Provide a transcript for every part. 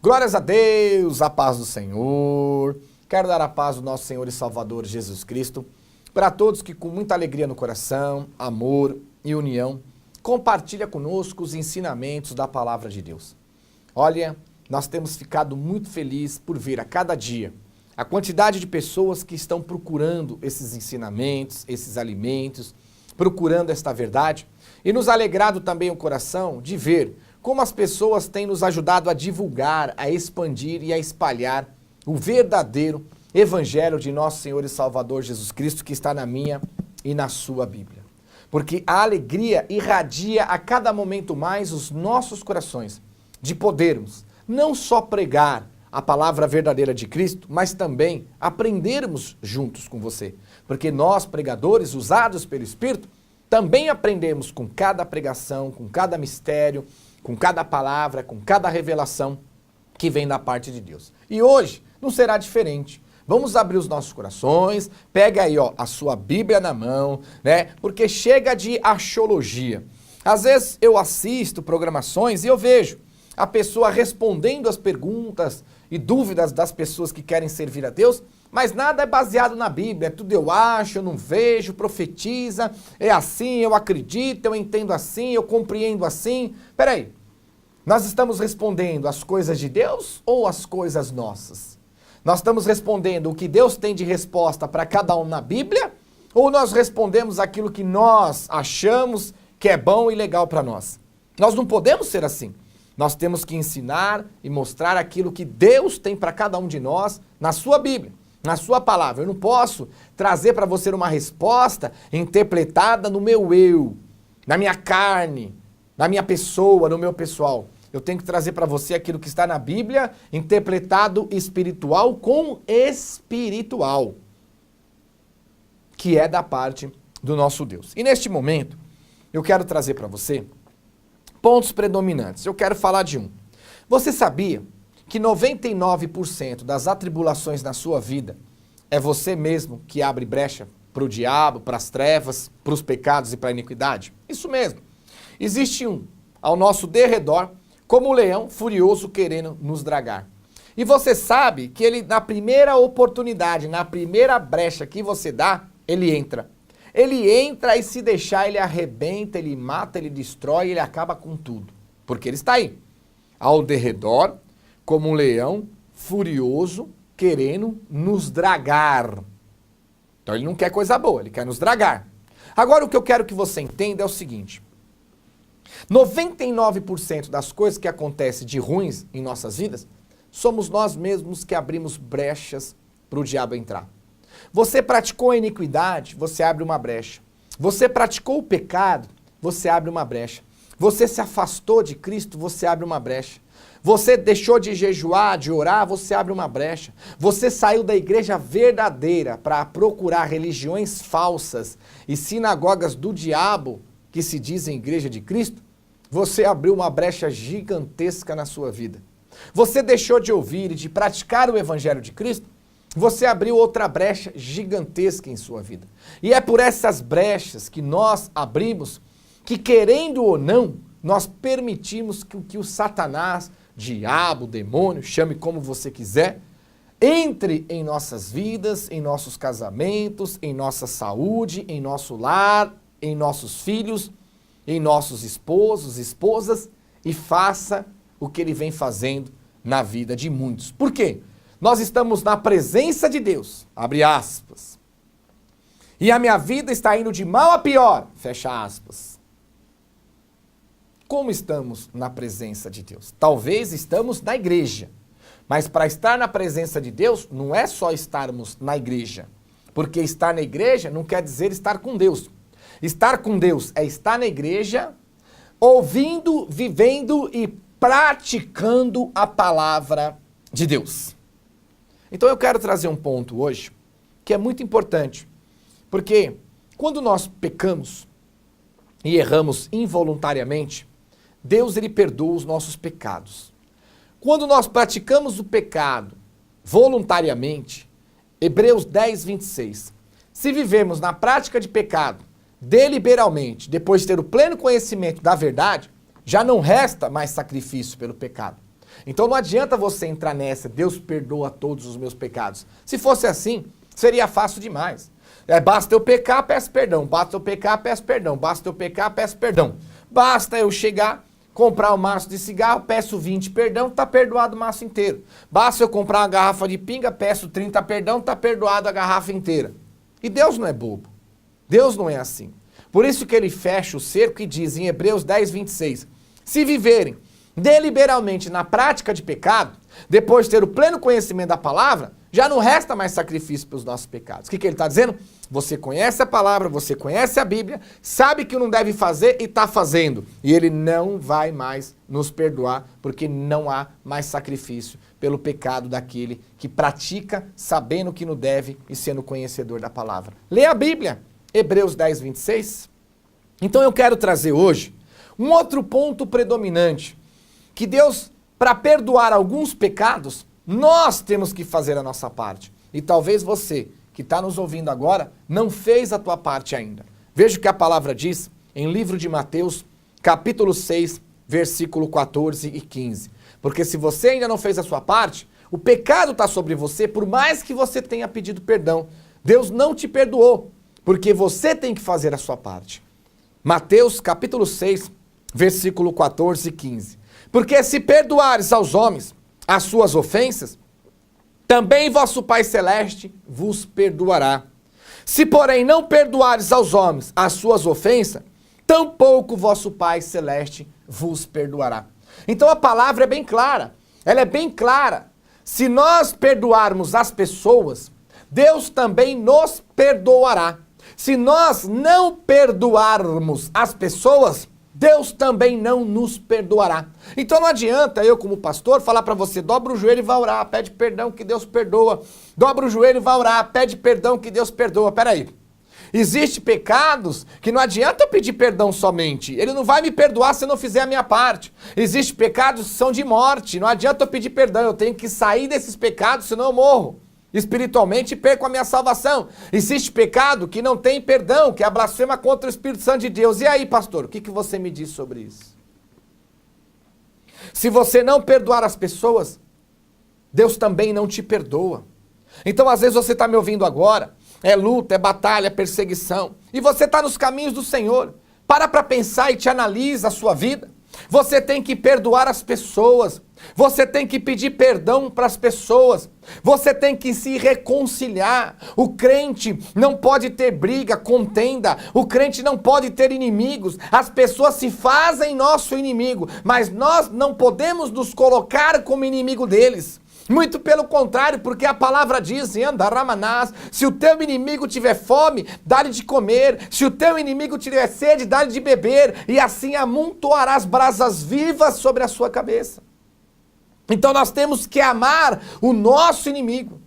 Glórias a Deus, a paz do Senhor. Quero dar a paz do nosso Senhor e Salvador Jesus Cristo para todos que com muita alegria no coração, amor e união, compartilha conosco os ensinamentos da palavra de Deus. Olha, nós temos ficado muito felizes por ver a cada dia a quantidade de pessoas que estão procurando esses ensinamentos, esses alimentos, procurando esta verdade, e nos alegrado também o coração de ver como as pessoas têm nos ajudado a divulgar, a expandir e a espalhar o verdadeiro Evangelho de nosso Senhor e Salvador Jesus Cristo que está na minha e na sua Bíblia. Porque a alegria irradia a cada momento mais os nossos corações de podermos não só pregar a palavra verdadeira de Cristo, mas também aprendermos juntos com você. Porque nós, pregadores usados pelo Espírito, também aprendemos com cada pregação, com cada mistério, com cada palavra, com cada revelação que vem da parte de Deus. E hoje não será diferente. Vamos abrir os nossos corações, pega aí a sua Bíblia na mão, né? Porque chega de axiologia. Às vezes eu assisto programações e eu vejo a pessoa respondendo as perguntas e dúvidas das pessoas que querem servir a Deus, mas nada é baseado na Bíblia, é tudo eu acho, eu não vejo, profetiza, é assim, eu acredito, eu entendo assim, eu compreendo assim. Peraí, nós estamos respondendo as coisas de Deus ou as coisas nossas? Nós estamos respondendo o que Deus tem de resposta para cada um na Bíblia, ou nós respondemos aquilo que nós achamos que é bom e legal para nós? Nós não podemos ser assim. Nós temos que ensinar e mostrar aquilo que Deus tem para cada um de nós na sua Bíblia, na sua palavra. Eu não posso trazer para você uma resposta interpretada no meu eu, na minha carne, na minha pessoa, no meu pessoal. Eu tenho que trazer para você aquilo que está na Bíblia, interpretado espiritual com espiritual, que é da parte do nosso Deus. E neste momento, eu quero trazer para você pontos predominantes. Eu quero falar de um. Você sabia que 99% das atribulações na sua vida é você mesmo que abre brecha para o diabo, para as trevas, para os pecados e para a iniquidade? Isso mesmo. Existe um ao nosso derredor, como um leão furioso querendo nos dragar. E você sabe que ele, na primeira oportunidade, na primeira brecha que você dá, ele entra. Ele entra e se deixar, ele arrebenta, ele mata, ele destrói, ele acaba com tudo. Porque ele está aí, ao derredor, como um leão furioso, querendo nos dragar. Então ele não quer coisa boa, ele quer nos dragar. Agora o que eu quero que você entenda é o seguinte. 99% das coisas que acontecem de ruins em nossas vidas, somos nós mesmos que abrimos brechas para o diabo entrar. Você praticou a iniquidade, você abre uma brecha. Você praticou o pecado, você abre uma brecha. Você se afastou de Cristo, você abre uma brecha. Você deixou de jejuar, de orar, você abre uma brecha. Você saiu da igreja verdadeira para procurar religiões falsas e sinagogas do diabo, que se dizem igreja de Cristo, você abriu uma brecha gigantesca na sua vida. Você deixou de ouvir e de praticar o evangelho de Cristo, você abriu outra brecha gigantesca em sua vida. E é por essas brechas que nós abrimos, que querendo ou não, nós permitimos que o Satanás, diabo, demônio, chame como você quiser, entre em nossas vidas, em nossos casamentos, em nossa saúde, em nosso lar, em nossos filhos, em nossos esposos, esposas, e faça o que ele vem fazendo na vida de muitos. Por quê? Nós estamos na presença de Deus, abre aspas, e a minha vida está indo de mal a pior, fecha aspas. Como estamos na presença de Deus? Talvez estamos na igreja, mas para estar na presença de Deus não é só estarmos na igreja, porque estar na igreja não quer dizer estar com Deus. Estar com Deus é estar na igreja, ouvindo, vivendo e praticando a palavra de Deus. Então eu quero trazer um ponto hoje que é muito importante, porque quando nós pecamos e erramos involuntariamente, Deus ele perdoa os nossos pecados. Quando nós praticamos o pecado voluntariamente, Hebreus 10, 26, se vivemos na prática de pecado deliberalmente, depois de ter o pleno conhecimento da verdade, já não resta mais sacrifício pelo pecado. Então não adianta você entrar nessa, Deus perdoa todos os meus pecados. Se fosse assim, seria fácil demais. Basta eu pecar, peço perdão. Basta eu pecar, peço perdão. Basta eu pecar, peço perdão. Basta eu chegar, comprar um maço de cigarro, peço 20 perdão, tá perdoado o maço inteiro. Basta eu comprar uma garrafa de pinga, peço 30 perdão, tá perdoado a garrafa inteira. E Deus não é bobo. Deus não é assim. Por isso que ele fecha o cerco e diz em Hebreus 10, 26, se viverem deliberalmente na prática de pecado, depois de ter o pleno conhecimento da palavra, já não resta mais sacrifício pelos nossos pecados. O que ele está dizendo? Você conhece a palavra, você conhece a Bíblia, sabe que não deve fazer e está fazendo. E ele não vai mais nos perdoar, porque não há mais sacrifício pelo pecado daquele que pratica sabendo que não deve e sendo conhecedor da palavra. Lê a Bíblia, Hebreus 10, 26. Então eu quero trazer hoje um outro ponto predominante, que Deus, para perdoar alguns pecados, nós temos que fazer a nossa parte. E talvez você, que está nos ouvindo agora, não fez a tua parte ainda. Veja o que a palavra diz em livro de Mateus, capítulo 6, versículo 14 e 15. Porque se você ainda não fez a sua parte, o pecado está sobre você, por mais que você tenha pedido perdão. Deus não te perdoou, porque você tem que fazer a sua parte. Mateus, capítulo 6, versículo 14 e 15. Porque se perdoares aos homens as suas ofensas, também vosso Pai Celeste vos perdoará. Se, porém, não perdoares aos homens as suas ofensas, tampouco vosso Pai Celeste vos perdoará. Então a palavra é bem clara. Ela é bem clara. Se nós perdoarmos as pessoas, Deus também nos perdoará. Se nós não perdoarmos as pessoas, Deus também não nos perdoará. Então não adianta eu, como pastor, falar para você, dobra o joelho e vai orar, pede perdão que Deus perdoa. Dobra o joelho e vai orar, pede perdão que Deus perdoa. Peraí. Existem pecados que não adianta eu pedir perdão somente. Ele não vai me perdoar se eu não fizer a minha parte. Existem pecados que são de morte. Não adianta eu pedir perdão. Eu tenho que sair desses pecados, senão eu morro. Espiritualmente perco a minha salvação. Existe pecado que não tem perdão, que é a blasfema contra o Espírito Santo de Deus. E aí, pastor, o que você me diz sobre isso? Se você não perdoar as pessoas, Deus também não te perdoa. Então, às vezes você está me ouvindo agora, é luta, é batalha, é perseguição, e você está nos caminhos do Senhor. Para pensar e te analisa a sua vida. Você tem que perdoar as pessoas. Você tem que pedir perdão para as pessoas. Você tem que se reconciliar. O crente não pode ter briga, contenda. O crente não pode ter inimigos. As pessoas se fazem nosso inimigo, mas nós não podemos nos colocar como inimigo deles. Muito pelo contrário, porque a palavra diz, se o teu inimigo tiver fome, dá-lhe de comer. Se o teu inimigo tiver sede, dá-lhe de beber. E assim amontoarás brasas vivas sobre a sua cabeça. Então nós temos que amar o nosso inimigo.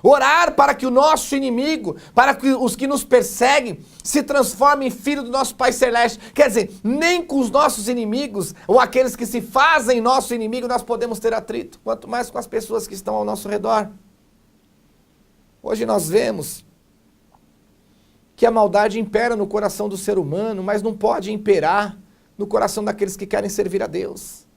Orar para que o nosso inimigo, para que os que nos perseguem, se transformem em filho do nosso Pai Celeste. Quer dizer, nem com os nossos inimigos, ou aqueles que se fazem nosso inimigo, nós podemos ter atrito. Quanto mais com as pessoas que estão ao nosso redor. Hoje nós vemos que a maldade impera no coração do ser humano, mas não pode imperar no coração daqueles que querem servir a Deus.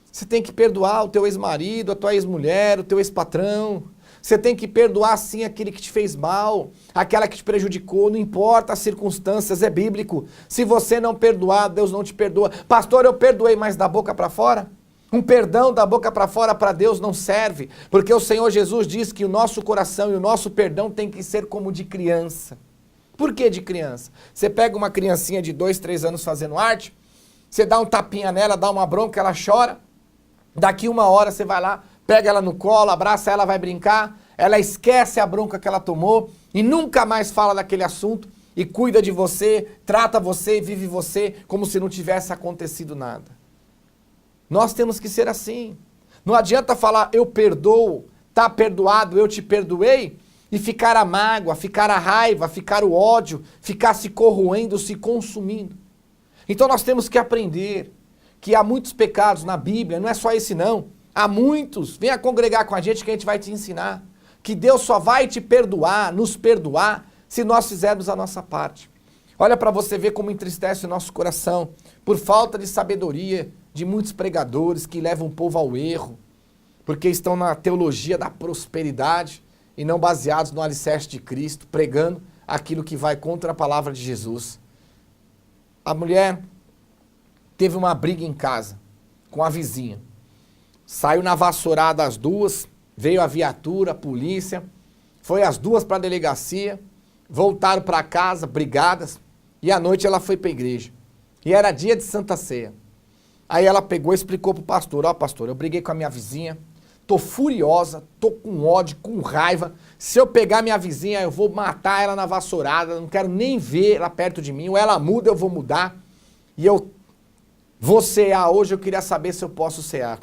Você tem que perdoar o teu ex-marido, a tua ex-mulher, o teu ex-patrão. Você tem que perdoar sim aquele que te fez mal, aquela que te prejudicou, não importa as circunstâncias, é bíblico. Se você não perdoar, Deus não te perdoa. Pastor, eu perdoei, mas da boca para fora? Um perdão da boca para fora para Deus não serve, porque o Senhor Jesus diz que o nosso coração e o nosso perdão tem que ser como de criança. Por que de criança? Você pega uma criancinha de 2, 3 anos fazendo arte, você dá um tapinha nela, dá uma bronca, ela chora, daqui uma hora você vai lá, pega ela no colo, abraça ela, vai brincar, ela esquece a bronca que ela tomou e nunca mais fala daquele assunto e cuida de você, trata você e vive você como se não tivesse acontecido nada. Nós temos que ser assim. Não adianta falar eu perdoo, tá perdoado, eu te perdoei e ficar a mágoa, ficar a raiva, ficar o ódio, ficar se corroendo, se consumindo. Então nós temos que aprender que há muitos pecados na Bíblia, não é só esse não. Há muitos, venha congregar com a gente que a gente vai te ensinar. Que Deus só vai te perdoar, nos perdoar, se nós fizermos a nossa parte. Olha para você ver como entristece o nosso coração, por falta de sabedoria de muitos pregadores que levam o povo ao erro, porque estão na teologia da prosperidade e não baseados no alicerce de Cristo, pregando aquilo que vai contra a palavra de Jesus. A mulher teve uma briga em casa com a vizinha. Saiu na vassourada as duas, veio a viatura, a polícia, foi as duas para a delegacia, voltaram para casa, brigadas, e à noite ela foi para a igreja. E era dia de Santa Ceia. Aí ela pegou e explicou pro pastor: ó, pastor, eu briguei com a minha vizinha, tô furiosa, tô com ódio, com raiva. Se eu pegar minha vizinha, eu vou matar ela na vassourada, não quero nem ver ela perto de mim. Ou ela muda, eu vou mudar. E eu vou cear hoje, eu queria saber se eu posso cear.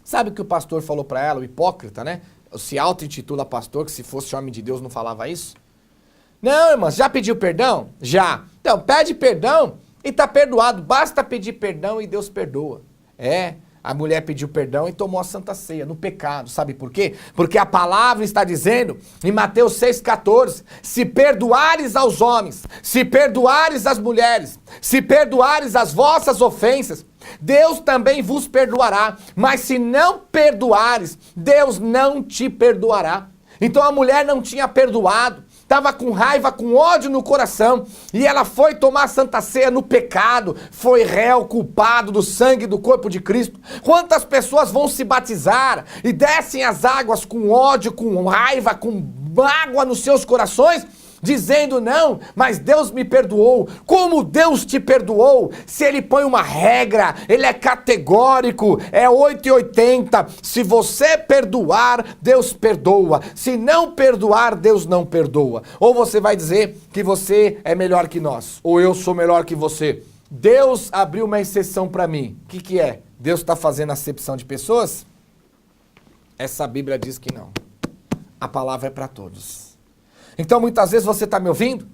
Sabe o que o pastor falou para ela, o hipócrita, né? Se auto-intitula pastor, que se fosse homem de Deus não falava isso? Não, irmãs, já pediu perdão? Já. Então, pede perdão e tá perdoado. Basta pedir perdão e Deus perdoa. A mulher pediu perdão e tomou a Santa Ceia no pecado. Sabe por quê? Porque a palavra está dizendo em Mateus 6,14: se perdoares aos homens, se perdoares às mulheres, se perdoares as vossas ofensas, Deus também vos perdoará. Mas se não perdoares, Deus não te perdoará. Então a mulher não tinha perdoado, estava com raiva, com ódio no coração, e ela foi tomar a Santa Ceia no pecado, foi réu, culpado do sangue do corpo de Cristo. Quantas pessoas vão se batizar e descem as águas com ódio, com raiva, com mágoa nos seus corações, dizendo: não, mas Deus me perdoou. Como Deus te perdoou? Se ele põe uma regra, ele é categórico, é 880. Se você perdoar, Deus perdoa. Se não perdoar, Deus não perdoa. Ou você vai dizer que você é melhor que nós, ou eu sou melhor que você. Deus abriu uma exceção para mim. O que é? Deus está fazendo acepção de pessoas? Essa Bíblia diz que não. A palavra é para todos. Então muitas vezes você está me ouvindo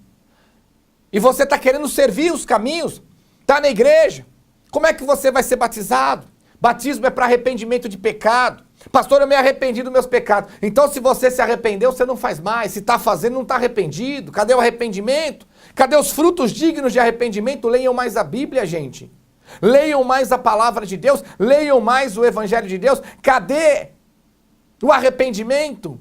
e você está querendo servir os caminhos, está na igreja. Como é que você vai ser batizado? Batismo é para arrependimento de pecado. Pastor, eu me arrependi dos meus pecados. Então se você se arrependeu, você não faz mais. Se está fazendo, não está arrependido. Cadê o arrependimento? Cadê os frutos dignos de arrependimento? Leiam mais a Bíblia, gente. Leiam mais a palavra de Deus. Leiam mais o Evangelho de Deus. Cadê o arrependimento?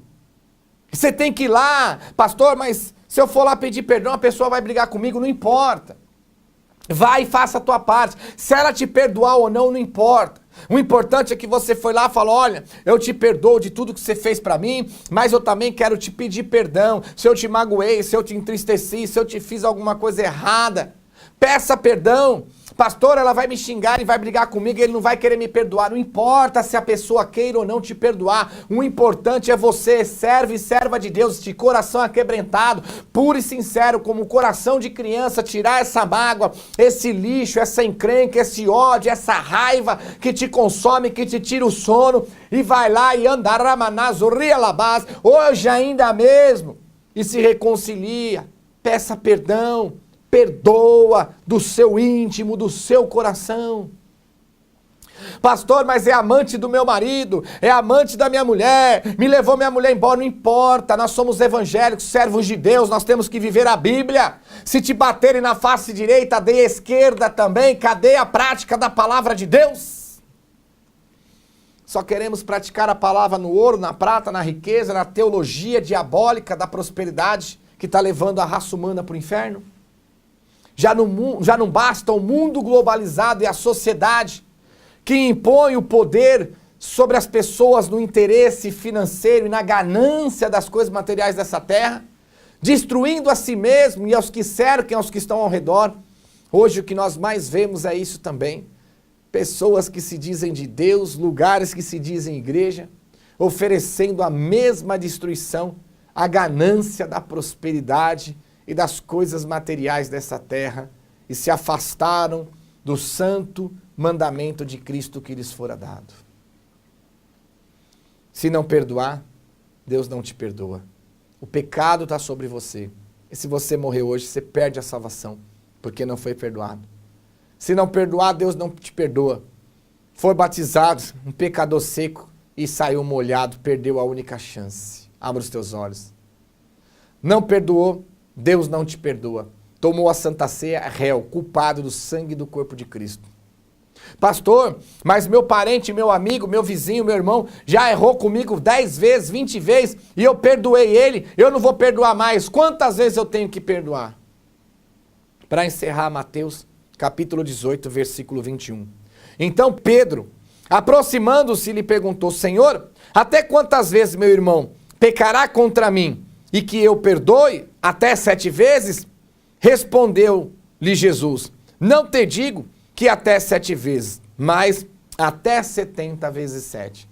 Você tem que ir lá, pastor, mas se eu for lá pedir perdão, a pessoa vai brigar comigo, não importa. Vai e faça a tua parte. Se ela te perdoar ou não, não importa. O importante é que você foi lá e falou: olha, eu te perdoo de tudo que você fez pra mim, mas eu também quero te pedir perdão. Se eu te magoei, se eu te entristeci, se eu te fiz alguma coisa errada, peça perdão. Pastor, ela vai me xingar e vai brigar comigo e ele não vai querer me perdoar. Não importa se a pessoa queira ou não te perdoar. O importante é você, serve e serva de Deus, de coração aquebrantado, puro e sincero, como coração de criança, tirar essa mágoa, esse lixo, essa encrenca, esse ódio, essa raiva que te consome, que te tira o sono, e vai lá e andar ramanazurrialabás, hoje ainda mesmo, e se reconcilia, peça perdão. Perdoa do seu íntimo, do seu coração. Pastor, mas é amante do meu marido, é amante da minha mulher, me levou minha mulher embora. Não importa, nós somos evangélicos, servos de Deus, nós temos que viver a Bíblia. Se te baterem na face direita, dê a esquerda também. Cadê a prática da palavra de Deus? Só queremos praticar a palavra no ouro, na prata, na riqueza, na teologia diabólica da prosperidade que está levando a raça humana para o inferno? Já não basta o mundo globalizado e a sociedade que impõe o poder sobre as pessoas no interesse financeiro e na ganância das coisas materiais dessa terra, destruindo a si mesmo e aos que cercam, aos que estão ao redor. Hoje o que nós mais vemos é isso também. Pessoas que se dizem de Deus, lugares que se dizem igreja, oferecendo a mesma destruição, a ganância da prosperidade e das coisas materiais dessa terra, e se afastaram do santo mandamento de Cristo que lhes fora dado. Se não perdoar, Deus não te perdoa. O pecado está sobre você. E se você morrer hoje, você perde a salvação, porque não foi perdoado. Se não perdoar, Deus não te perdoa. Foi batizado, um pecador seco, e saiu molhado, perdeu a única chance. Abra os teus olhos. Não perdoou, Deus não te perdoa. Tomou a Santa Ceia, réu, culpado do sangue do corpo de Cristo. Pastor, mas meu parente, meu amigo, meu vizinho, meu irmão já errou comigo 10 vezes, 20 vezes e eu perdoei ele, eu não vou perdoar mais. Quantas vezes eu tenho que perdoar? Para encerrar, Mateus capítulo 18, versículo 21. Então Pedro, aproximando-se, lhe perguntou: Senhor, até quantas vezes meu irmão pecará contra mim e que eu perdoe? Até 7 vezes? Respondeu-lhe Jesus: não te digo que até 7 vezes, mas até 70 vezes 7.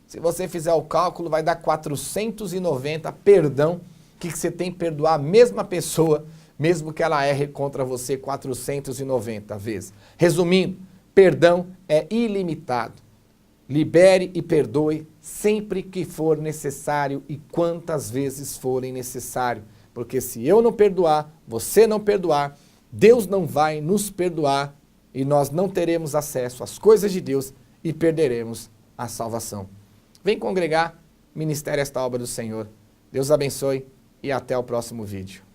Se você fizer o cálculo, vai dar 490 perdão que você tem que perdoar a mesma pessoa, mesmo que ela erre contra você 490 vezes. Resumindo, perdão é ilimitado. Libere e perdoe sempre que for necessário e quantas vezes forem necessário. Porque se eu não perdoar, você não perdoar, Deus não vai nos perdoar e nós não teremos acesso às coisas de Deus e perderemos a salvação. Vem congregar, ministério esta obra do Senhor. Deus abençoe e até o próximo vídeo.